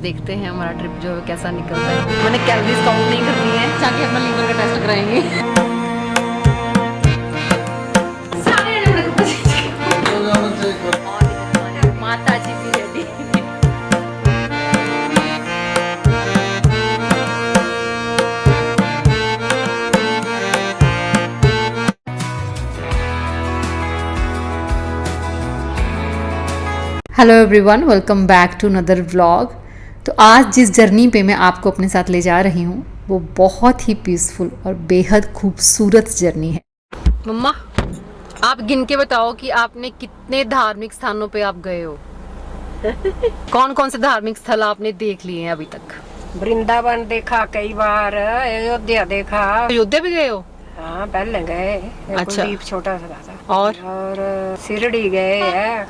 देखते हैं हमारा ट्रिप जो है कैसा निकलता है। मैंने कैलोरीज काउंट नहीं करनी है, जाके अपना लीवर का टेस्ट कराएंगे। माता जी भी ready. Hello everyone, welcome back to another vlog. तो आज जिस जर्नी पे मैं आपको अपने साथ ले जा रही हूँ वो बहुत ही पीसफुल और बेहद खूबसूरत जर्नी है। मम्मा, आप गिन के बताओ कि आपने कितने धार्मिक स्थानों पे आप गए हो। कौन कौन से धार्मिक स्थल आपने देख लिए हैं अभी तक? वृंदावन देखा कई बार, अयोध्या देखा। अयोध्या भी गए हो? हाँ, पहले गए। अच्छा। कुलदीप छोटा सा था। और शिरडी गए हैं।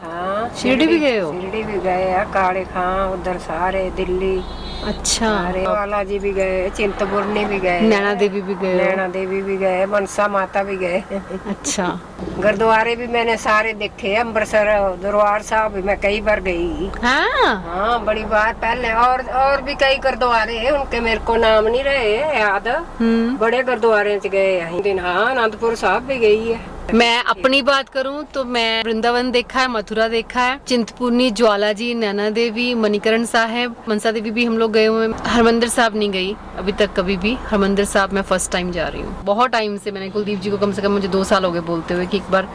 हाँ, शिरडी भी गए हो? शिरडी भी गए हैं, काले खां उधर सारे, दिल्ली। अच्छा। बालाजी भी गए, चिंतपूर्णी भी गए, नैना देवी भी गए हो? नैना देवी भी गए, मनसा माता भी गए। अच्छा। गुरुद्वारे भी मैंने सारे देखे। अमृतसर दरबार साहब भी मैं कई बार गई। हाँ। हाँ, बड़ी बार पहले। और भी कई गुरुद्वारे हैं, उनके मेरे को नाम नहीं रहे याद। बड़े गुरुद्वारे च गए हैं। हाँ, अनंतपुर साहब भी गई है। मैं अपनी बात करूं तो मैं वृंदावन देखा है, मथुरा देखा है, चिंतपूर्णी, ज्वाला जी, नैना देवी, मणिकरण साहिब, मनसा देवी भी हम लोग गए हुए हैं। हरमंदिर साहब नहीं गई अभी तक कभी भी। हरमंदिर साहब मैं फर्स्ट टाइम जा रही हूँ। बहुत टाइम से मैंने कुलदीप जी को, कम से कम मुझे 2 साल हो गए बोलते हुए कि एक बार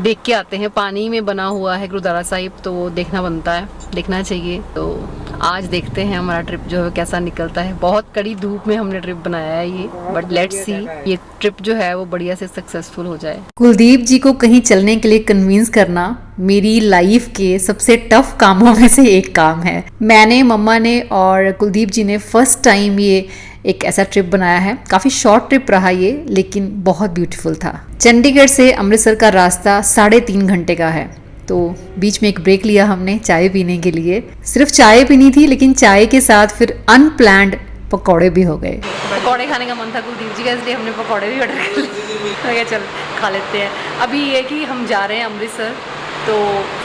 देख के आते हैं। पानी में बना हुआ है गुरुद्वारा साहिब, तो वो देखना बनता है, देखना चाहिए। तो आज देखते हैं हमारा ट्रिप जो है कैसा निकलता है। बहुत कड़ी धूप में हमने ट्रिप बनाया है ये, बट लेट्स सी ये ट्रिप जो है वो बढ़िया से सक्सेसफुल हो जाए। कुलदीप जी को कहीं चलने के लिए कन्विंस करना मेरी लाइफ के सबसे टफ कामों में से एक काम है। मैंने, मम्मा ने और कुलदीप जी ने फर्स्ट टाइम ये एक ऐसा ट्रिप बनाया है। काफ़ी शॉर्ट ट्रिप रहा ये, लेकिन बहुत ब्यूटीफुल था। चंडीगढ़ से अमृतसर का रास्ता 3.5 घंटे का है। तो बीच में एक ब्रेक लिया हमने चाय पीने के लिए। सिर्फ चाय पीनी थी, लेकिन चाय के साथ फिर अनप्लैंड पकौड़े भी हो गए। पकौड़े खाने का मन था कुलदीप जी का, इसलिए हमने पकौड़े भी ऑर्डर कर लिए। चल खा लेते हैं। अभी ये कि हम जा रहे हैं अमृतसर, तो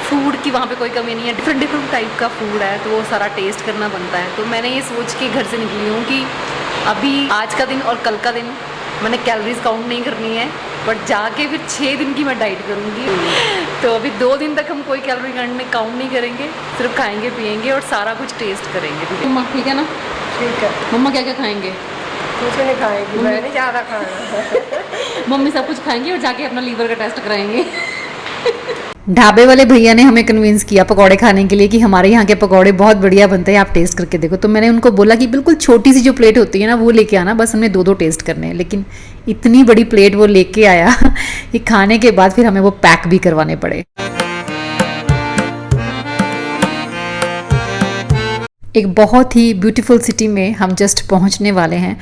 फूड की वहाँ पे कोई कमी नहीं है। डिफरेंट डिफरेंट टाइप का फूड है, तो वो सारा टेस्ट करना बनता है। तो मैंने ये सोच के घर से निकली हूँ कि अभी आज का दिन और कल का दिन मैंने कैलोरीज काउंट नहीं करनी है, बट जाके फिर 6 दिन की मैं डाइट करूँगी। तो अभी 2 दिन तक हम कोई कैलोरी काउंट नहीं करेंगे, सिर्फ खाएंगे पिएंगे और सारा कुछ टेस्ट करेंगे। मम्मा ठीक है ना? ठीक है। मम्मा क्या क्या खाएंगे? कुछ नहीं खाएगी, मैं नहीं ज्यादा खाना। मम्मी सब कुछ खाएंगे और जाके अपना लीवर का टेस्ट कराएंगे। ढाबे वाले भैया ने हमें कन्विंस किया पकौड़े खाने के लिए कि हमारे यहाँ के पकौड़े बहुत बढ़िया बनते हैं, आप टेस्ट करके देखो। तो मैंने उनको बोला कि बिल्कुल छोटी सी जो प्लेट होती है ना वो लेके आना, बस हमने 2 टेस्ट करने हैं। लेकिन इतनी बड़ी प्लेट वो लेके आया कि खाने के बाद फिर हमें वो पैक भी करवाने पड़े। एक बहुत ही ब्यूटीफुल सिटी में हम जस्ट पहुँचने वाले हैं।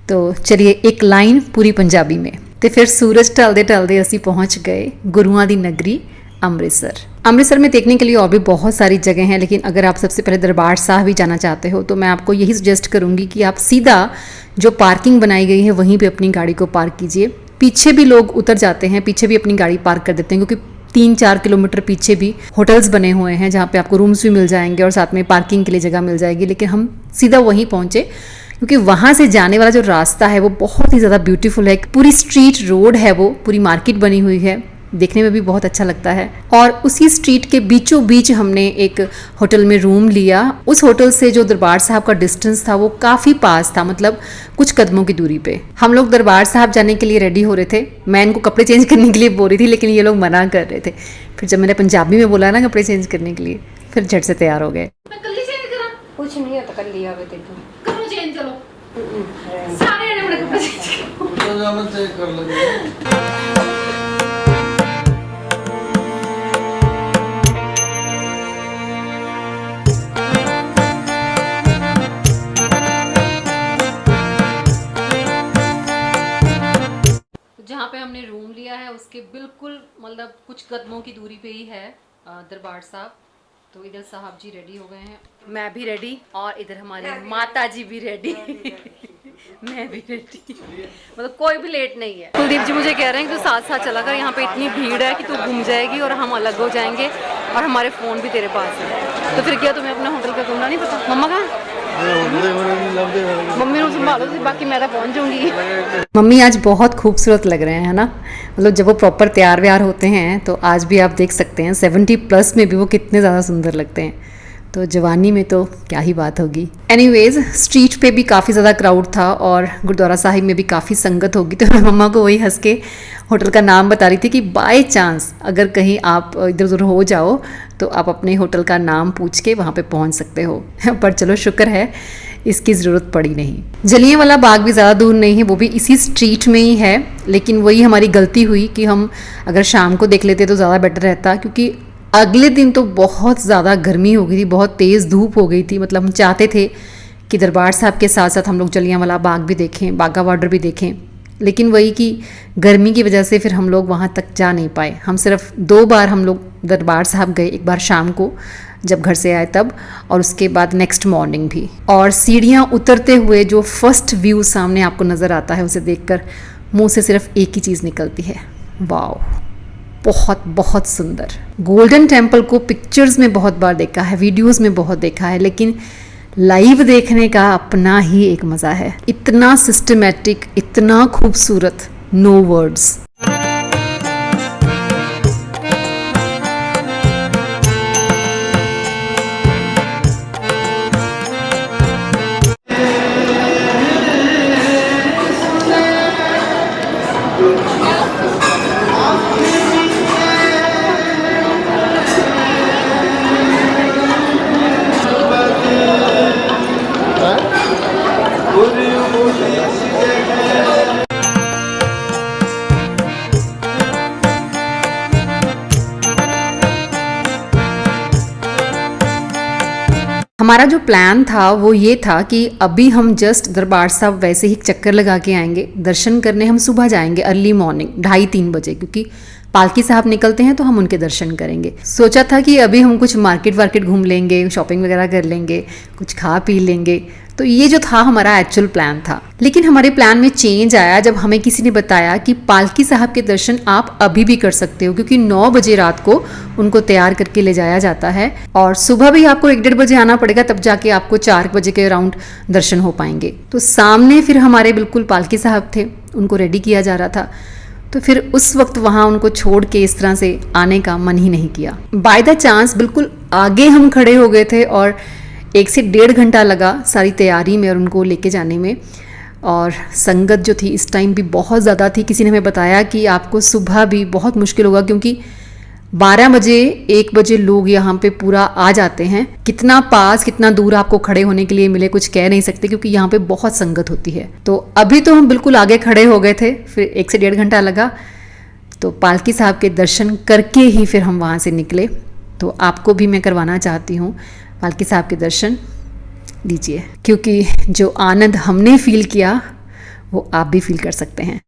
तो चलिए एक लाइन पूरी पंजाबी में। तो फिर सूरज ढलते ढलते असी पहुँच गए गुरुआं दी नगरी अमृतसर। अमृतसर में देखने के लिए और भी बहुत सारी जगह हैं, लेकिन अगर आप सबसे पहले दरबार साहिब ही जाना चाहते हो तो मैं आपको यही सजेस्ट करूंगी कि आप सीधा जो पार्किंग बनाई गई है वहीं पे अपनी गाड़ी को पार्क कीजिए। पीछे भी लोग उतर जाते हैं, पीछे भी अपनी गाड़ी पार्क कर देते हैं, क्योंकि 3-4 किलोमीटर पीछे भी होटल्स बने हुए हैं जहाँ पे आपको रूम्स भी मिल जाएंगे और साथ में पार्किंग के लिए जगह मिल जाएगी। लेकिन हम सीधा वहीं पहुँचे क्योंकि वहाँ से जाने वाला जो रास्ता है वो बहुत ही ज़्यादा ब्यूटीफुल है। पूरी स्ट्रीट रोड है, वो पूरी मार्केट बनी हुई है, देखने में भी बहुत अच्छा लगता है। और उसी स्ट्रीट के बीचों बीच हमने एक होटल में रूम लिया। उस होटल से जो दरबार साहब का डिस्टेंस था वो काफ़ी पास था, मतलब कुछ कदमों की दूरी पे। हम लोग दरबार साहब जाने के लिए रेडी हो रहे थे। मैं इनको कपड़े चेंज करने के लिए बोल रही थी, लेकिन ये लोग मना कर रहे थे। फिर जब मैंने पंजाबी में बोला ना कपड़े चेंज करने के लिए, फिर झट से तैयार हो गए। कुछ नहीं है तो कर लिया करो चेंज, चलो सारे ने बड़े कपड़े चेंज कर लेंगे। जहाँ पे हमने रूम लिया है उसके बिल्कुल मतलब कुछ कदमों की दूरी पे ही है दरबार साहब। तो इधर साहब जी रेडी हो गए हैं, मैं भी रेडी, और इधर हमारी माता जी भी रेडी। मैं भी रेडी, मतलब कोई भी लेट नहीं है। कुलदीप जी मुझे कह रहे हैं कि तू साथ साथ चला कर, यहाँ पे इतनी भीड़ है कि तू घूम जाएगी और हम अलग हो जाएंगे और हमारे फ़ोन भी तेरे पास है। तो फिर क्या, तुम्हें अपने होटल पे तुमने नहीं पता मम्मा कहाँ मम्मी ਨੂੰ ਸੰਭਾਲੋ ਤੁਸੀਂ बाकी मैं तो पहुंच जाऊंगी। मम्मी आज बहुत खूबसूरत लग रहे हैं है ना, मतलब जब वो प्रॉपर तैयार व्यार होते हैं तो आज भी आप देख सकते हैं 70+ में भी वो कितने ज़्यादा सुंदर लगते हैं, तो जवानी में तो क्या ही बात होगी। एनीवेज स्ट्रीट पे भी काफ़ी ज़्यादा क्राउड था और गुरुद्वारा साहिब में भी काफ़ी संगत होगी, तो मैं मम्मा को वही हंस के होटल का नाम बता रही थी कि बाय चांस अगर कहीं आप इधर उधर हो जाओ तो आप अपने होटल का नाम पूछ के वहाँ पे पहुँच सकते हो पर चलो शुक्र है इसकी ज़रूरत पड़ी नहीं। जलियांवाला बाग भी ज़्यादा दूर नहीं है, वो भी इसी स्ट्रीट में ही है, लेकिन वही हमारी गलती हुई कि हम अगर शाम को देख लेते तो ज़्यादा बेटर रहता, क्योंकि अगले दिन तो बहुत ज़्यादा गर्मी हो गई थी, बहुत तेज़ धूप हो गई थी। मतलब हम चाहते थे कि दरबार साहब के साथ साथ हम लोग जलियांवाला बाग भी देखें, बाघा बॉर्डर भी देखें, लेकिन वही कि गर्मी की वजह से फिर हम लोग वहाँ तक जा नहीं पाए। हम सिर्फ 2 बार हम लोग दरबार साहब गए, एक बार शाम को जब घर से आए तब, और उसके बाद नेक्स्ट मॉर्निंग भी। और सीढ़ियाँ उतरते हुए जो फर्स्ट व्यू सामने आपको नज़र आता है उसे देखकर मुंह से सिर्फ एक ही चीज़ निकलती है, वाओ, बहुत बहुत सुंदर। गोल्डन टेम्पल को पिक्चर्स में बहुत बार देखा है, वीडियोस में बहुत देखा है, लेकिन लाइव देखने का अपना ही एक मज़ा है। इतना सिस्टमेटिक, इतना खूबसूरत, नो वर्ड्स। हमारा जो प्लान था वो ये था कि अभी हम जस्ट दरबार साहब वैसे ही चक्कर लगा के आएंगे, दर्शन करने हम सुबह जाएंगे अर्ली मॉर्निंग 2:30-3 बजे, क्योंकि पालकी साहब निकलते हैं तो हम उनके दर्शन करेंगे। सोचा था कि अभी हम कुछ मार्केट वार्केट घूम लेंगे, शॉपिंग वगैरह कर लेंगे, कुछ खा पी लेंगे, तो ये जो था हमारा एक्चुअल प्लान था। लेकिन हमारे प्लान में चेंज आया जब हमें किसी ने बताया कि पालकी साहब के दर्शन आप अभी भी कर सकते हो, क्योंकि 9 बजे रात को उनको तैयार करके ले जाया जाता है और सुबह भी आपको 1-1:30 बजे आना पड़ेगा, तब जाके आपको 4 बजे के अराउंड दर्शन हो पाएंगे। तो सामने फिर हमारे बिल्कुल पालकी साहब थे, उनको रेडी किया जा रहा था, तो फिर उस वक्त वहाँ उनको छोड़ के इस तरह से आने का मन ही नहीं किया। बाय द चांस बिल्कुल आगे हम खड़े हो गए थे और 1 से 1.5 घंटा लगा सारी तैयारी में और उनको लेके जाने में। और संगत जो थी इस टाइम भी बहुत ज़्यादा थी। किसी ने हमें बताया कि आपको सुबह भी बहुत मुश्किल होगा, क्योंकि 12 बजे 1 बजे लोग यहाँ पे पूरा आ जाते हैं। कितना पास कितना दूर आपको खड़े होने के लिए मिले कुछ कह नहीं सकते, क्योंकि यहाँ पे बहुत संगत होती है। तो अभी तो हम बिल्कुल आगे खड़े हो गए थे, फिर 1 से 1.5 घंटा लगा, तो पालकी साहब के दर्शन करके ही फिर हम वहाँ से निकले। तो आपको भी मैं करवाना चाहती हूँ पालकी साहब के दर्शन दीजिए, क्योंकि जो आनंद हमने फील किया वो आप भी फील कर सकते हैं।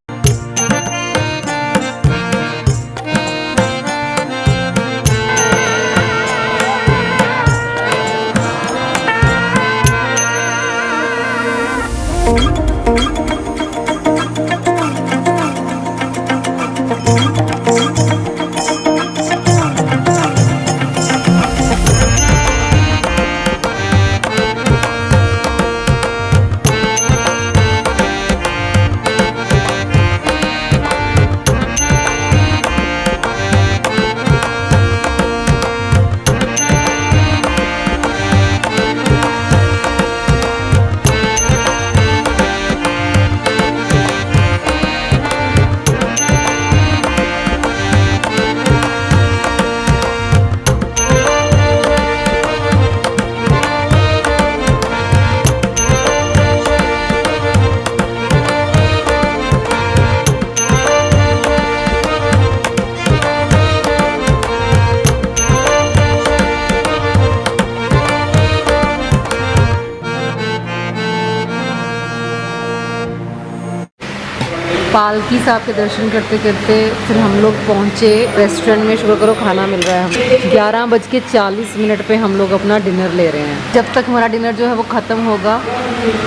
पालकी साहब के दर्शन करते करते फिर हम लोग पहुँचे रेस्टोरेंट में। शुक्र करो खाना मिल रहा है हमें। 11:40 पे हम लोग अपना डिनर ले रहे हैं। जब तक हमारा डिनर जो है वो ख़त्म होगा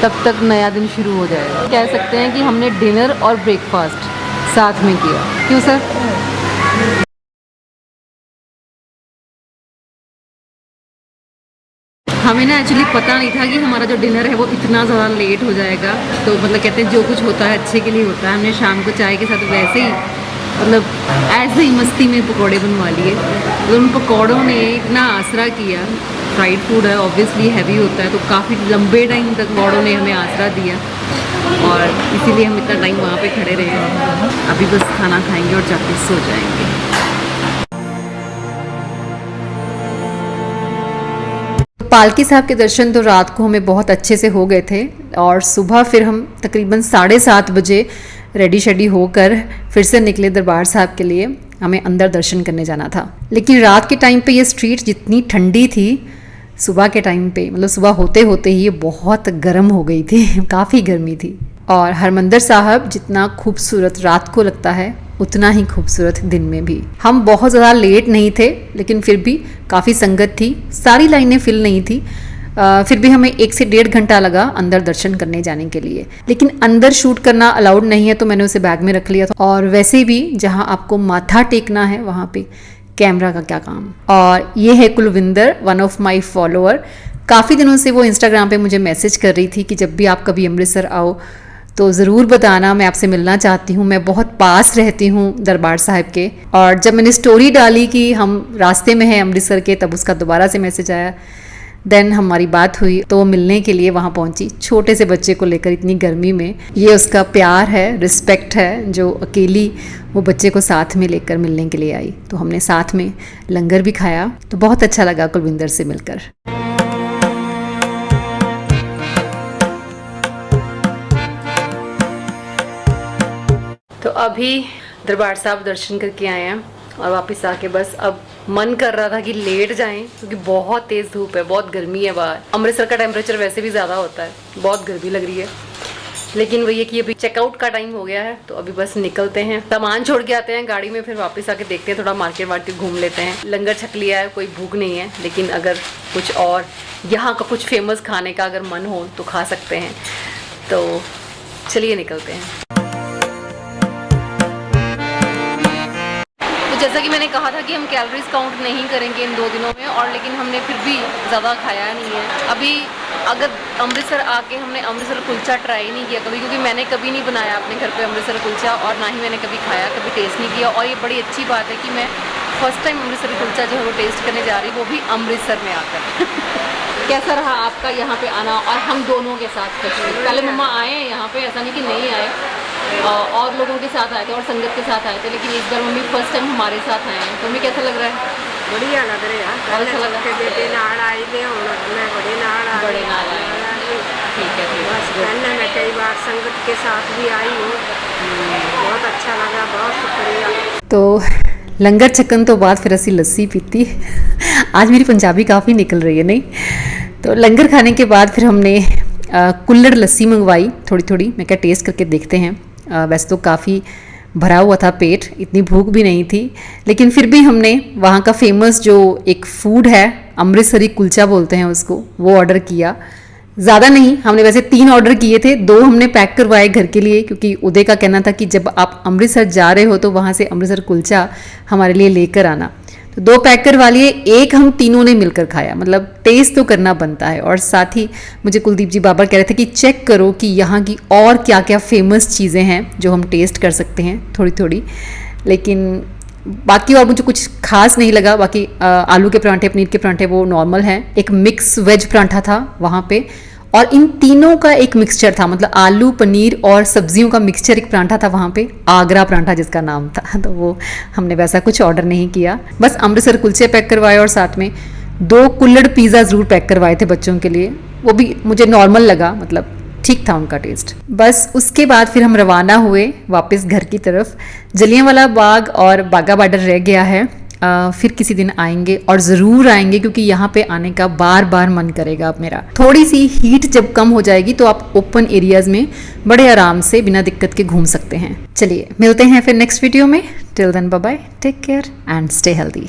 तब तक नया दिन शुरू हो जाएगा। कह सकते हैं कि हमने डिनर और ब्रेकफास्ट साथ में किया। क्यों सर? हमें ना एक्चुअली पता नहीं था कि हमारा जो डिनर है वो इतना ज़्यादा लेट हो जाएगा। तो मतलब कहते हैं जो कुछ होता है अच्छे के लिए होता है। हमने शाम को चाय के साथ वैसे ही मतलब ऐसे ही मस्ती में पकौड़े बनवा लिए। तो उन पकौड़ों ने इतना आसरा किया। फ्राइड फूड है, ऑब्वियसली हैवी होता है, तो काफ़ी लंबे टाइम तक पकौड़ों ने हमें आसरा दिया और इसीलिए हम इतना टाइम वहाँ पे खड़े रहे। अभी बस खाना खाएंगे और जाके सो जाएंगे। पालकी साहब के दर्शन तो रात को हमें बहुत अच्छे से हो गए थे और सुबह फिर हम तकरीबन 7:30 बजे रेडी शेडी होकर फिर से निकले दरबार साहब के लिए। हमें अंदर दर्शन करने जाना था, लेकिन रात के टाइम पे ये स्ट्रीट जितनी ठंडी थी, सुबह के टाइम पे मतलब सुबह होते होते ही ये बहुत गर्म हो गई थी। काफ़ी गर्मी थी। और हरमंदिर साहब जितना खूबसूरत रात को लगता है उतना ही खूबसूरत दिन में भी। हम बहुत ज़्यादा लेट नहीं थे, लेकिन फिर भी काफ़ी संगत थी, सारी लाइनें फिल नहीं थी। फिर भी हमें 1 से 1.5 घंटा लगा अंदर दर्शन करने जाने के लिए। लेकिन अंदर शूट करना अलाउड नहीं है, तो मैंने उसे बैग में रख लिया था। और वैसे भी जहाँ आपको माथा टेकना है वहाँ पे कैमरा का क्या काम। और ये है Kulwinder, one of my follower. काफ़ी दिनों से वो इंस्टाग्राम पे मुझे मैसेज कर रही थी कि जब भी आप कभी अमृतसर आओ तो ज़रूर बताना, मैं आपसे मिलना चाहती हूँ। मैं बहुत पास रहती हूँ दरबार साहिब के। और जब मैंने स्टोरी डाली कि हम रास्ते में हैं अमृतसर के, तब उसका दोबारा से मैसेज आया। देन हमारी बात हुई तो वो मिलने के लिए वहाँ पहुँची, छोटे से बच्चे को लेकर इतनी गर्मी में। ये उसका प्यार है, रिस्पेक्ट है, जो अकेली वो बच्चे को साथ में लेकर मिलने के लिए आई। तो हमने साथ में लंगर भी खाया, तो बहुत अच्छा लगा कुलविंदर से मिलकर। तो अभी दरबार साहब दर्शन करके आए हैं और वापस आके बस अब मन कर रहा था कि लेट जाएं, क्योंकि बहुत तेज़ धूप है, बहुत गर्मी है बाहर। अमृतसर का टेम्परेचर वैसे भी ज़्यादा होता है, बहुत गर्मी लग रही है। लेकिन वही है कि अभी चेकआउट का टाइम हो गया है, तो अभी बस निकलते हैं, सामान छोड़ के आते हैं गाड़ी में, फिर वापस आके देखते हैं, थोड़ा मार्केट वार्केट घूम लेते हैं। लंगर छक लिया है, कोई भूख नहीं है, लेकिन अगर कुछ और यहाँ का कुछ फेमस खाने का अगर मन हो तो खा सकते हैं। तो चलिए निकलते हैं। जैसा कि मैंने कहा था कि हम कैलोरीज काउंट नहीं करेंगे इन 2 दिनों में, और लेकिन हमने फिर भी ज़्यादा खाया नहीं है। अभी अगर अमृतसर आके हमने अमृतसर कुलचा ट्राई नहीं किया कभी, क्योंकि मैंने कभी नहीं बनाया अपने घर पे अमृतसर कुलचा, और ना ही मैंने कभी खाया, कभी टेस्ट नहीं किया। और ये बड़ी अच्छी बात है कि मैं फर्स्ट टाइम अमृतसर कुलचा जो है वो टेस्ट करने जा रही हूँ, वो भी अमृतसर में आकर। कैसा रहा आपका यहाँ पे आना, और हम दोनों के साथ? पहले मम्मा आए हैं यहाँ पे, ऐसा नहीं कि नहीं आए, और लोगों के साथ आए थे और संगत के साथ आए थे, लेकिन इस बार मम्मी फर्स्ट टाइम हमारे साथ आए हैं। तो मम्मी कैसा लग रहा है? बढ़िया लग रहा है। अच्छा लगा के बेटे नाल आई थे, मैं बड़े नाल आए। ठीक है, पहले मैं कई बार संगत के साथ भी आई हूँ, बहुत अच्छा लगा, बहुत शुक्रिया। तो लंगर छकन तो बाद फिर असी लस्सी पीती। आज मेरी पंजाबी काफ़ी निकल रही है, नहीं? तो लंगर खाने के बाद फिर हमने कुल्हड़ लस्सी मंगवाई थोड़ी थोड़ी। मैं क्या टेस्ट करके देखते हैं। वैसे तो काफ़ी भरा हुआ था पेट, इतनी भूख भी नहीं थी, लेकिन फिर भी हमने वहाँ का फेमस जो एक फूड है, अमृतसरी कुलचा बोलते हैं उसको, वो ऑर्डर किया। ज़्यादा नहीं, हमने वैसे 3 ऑर्डर किए थे, 2 हमने पैक करवाए घर के लिए, क्योंकि उदय का कहना था कि जब आप अमृतसर जा रहे हो तो वहाँ से अमृतसर कुलचा हमारे लिए लेकर आना। तो 2 पैक करवा लिए, 1 हम तीनों ने मिलकर खाया। मतलब टेस्ट तो करना बनता है। और साथ ही मुझे कुलदीप जी बाबर कह रहे थे कि चेक करो कि यहाँ की और क्या क्या फेमस चीज़ें हैं जो हम टेस्ट कर सकते हैं थोड़ी थोड़ी। लेकिन बाकी और मुझे कुछ खास नहीं लगा। बाकी आलू के परांठे, पनीर के परांठे वो नॉर्मल हैं। एक मिक्स वेज परांठा था वहाँ पे, और इन तीनों का एक मिक्सचर था, मतलब आलू पनीर और सब्जियों का मिक्सचर एक परांठा था वहाँ पे, आगरा परांठा जिसका नाम था। तो वो हमने वैसा कुछ ऑर्डर नहीं किया, बस अमृतसर कुलचे पैक करवाए और साथ में 2 कुल्हड़ पिज़्ज़ा ज़रूर पैक करवाए थे बच्चों के लिए। वो भी मुझे नॉर्मल लगा, मतलब ठीक था उनका टेस्ट। बस उसके बाद फिर हम रवाना हुए वापस घर की तरफ। जलियांवाला बाग और बाघा बॉर्डर रह गया है, फिर किसी दिन आएंगे, और ज़रूर आएंगे, क्योंकि यहाँ पे आने का बार बार मन करेगा अब मेरा। थोड़ी सी हीट जब कम हो जाएगी तो आप ओपन एरियाज़ में बड़े आराम से बिना दिक्कत के घूम सकते हैं। चलिए मिलते हैं फिर नेक्स्ट वीडियो में। Till then bye bye, take care and stay healthy.